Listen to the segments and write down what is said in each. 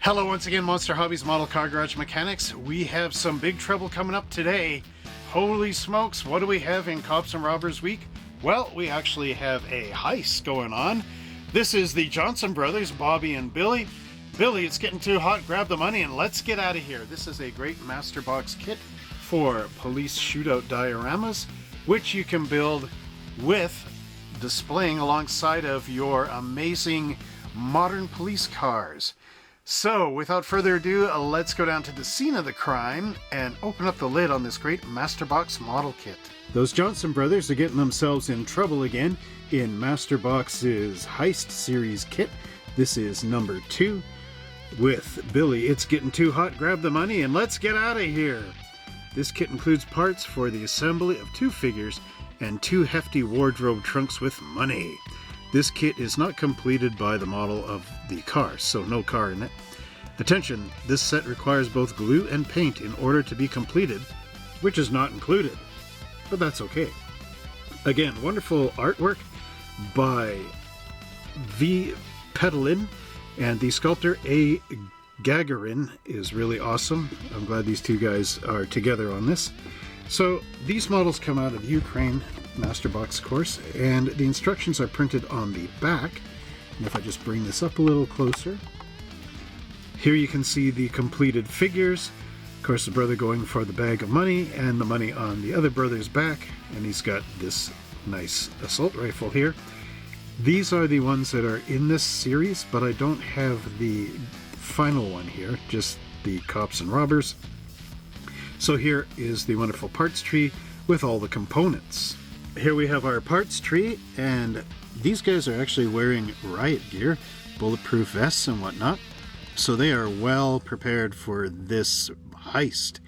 Hello once again, Monster Hobbies Model Car Garage Mechanics. We have some big trouble coming up today. Holy smokes, what do we have in Cops and Robbers Week? Well, we actually have a heist going on. This is the Johnson brothers, Bobby and Billy. Billy, it's getting too hot, grab the money and let's get out of here. This is a great master box kit for police shootout dioramas, which you can build with displaying alongside of your amazing modern police cars. So, without further ado, let's go down to the scene of the crime and open up the lid on this great Masterbox model kit. Those Johnson brothers are getting themselves in trouble again in Masterbox's Heist Series kit. This is number 2. With Billy, it's getting too hot, grab the money and let's get out of here. This kit includes parts for the assembly of 2 figures and 2 hefty wardrobe trunks with money. This kit is not completed by the model of the car, so no car in it. Attention, this set requires both glue and paint in order to be completed, which is not included, but that's okay. Again, wonderful artwork by V. Pedalin, and the sculptor A. Gagarin is really awesome. I'm glad these two guys are together on this. So these models come out of Ukraine Masterbox course, and the instructions are printed on the back. And if I just bring this up a little closer, here you can see the completed figures. Of course, the brother going for the bag of money and the money on the other brother's back, and he's got this nice assault rifle here. These are the ones that are in this series, but I don't have the final one here, just the Cops and Robbers. So here is the wonderful parts tree with all the components. Here we have our parts tree, and these guys are actually wearing riot gear, bulletproof vests and whatnot, so they are well prepared for this heist.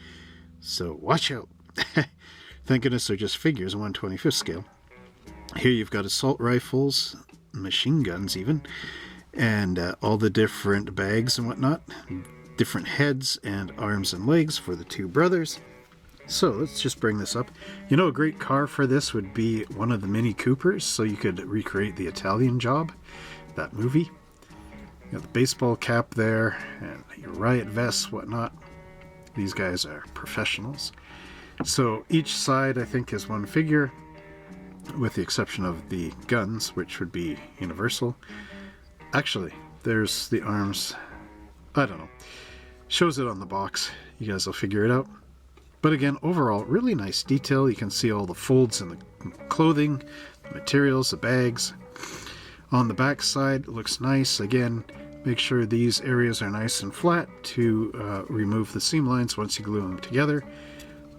So watch out. Thank goodness they're just figures, 1/25th scale. Here you've got assault rifles, machine guns even, and all the different bags and whatnot, different heads and arms and legs for the 2 brothers. So let's just bring this up. You know, a great car for this would be one of the Mini Coopers, so you could recreate the Italian Job, that movie. You got the baseball cap there, and your riot vests, whatnot. These guys are professionals. So each side, I think, is 1 figure, with the exception of the guns, which would be universal. Actually, there's the arms. I don't know. Shows it on the box. You guys will figure it out. But again, overall, really nice detail. You can see all the folds in the clothing, the materials, the bags. On the back side, it looks nice. Again, make sure these areas are nice and flat to remove the seam lines once you glue them together.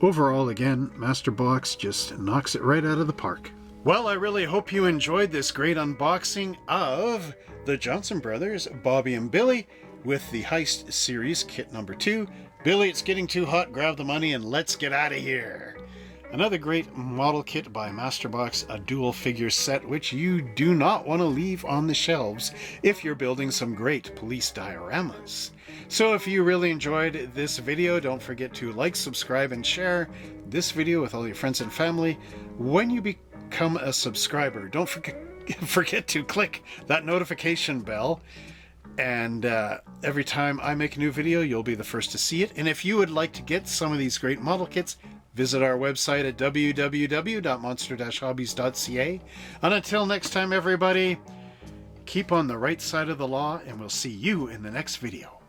Overall, again, Masterbox just knocks it right out of the park. Well, I really hope you enjoyed this great unboxing of the Johnson brothers, Bobby and Billy, with the Heist Series kit number 2. Billy, it's getting too hot, grab the money and let's get out of here. Another great model kit by Masterbox, a dual figure set which you do not want to leave on the shelves if you're building some great police dioramas. So if you really enjoyed this video, don't forget to like, subscribe, and share this video with all your friends and family. When you become a subscriber, don't forget to click that notification bell. And every time I make a new video, you'll be the first to see it. And if you would like to get some of these great model kits, visit our website at www.monster-hobbies.ca. And until next time, everybody, keep on the right side of the law, and we'll see you in the next video.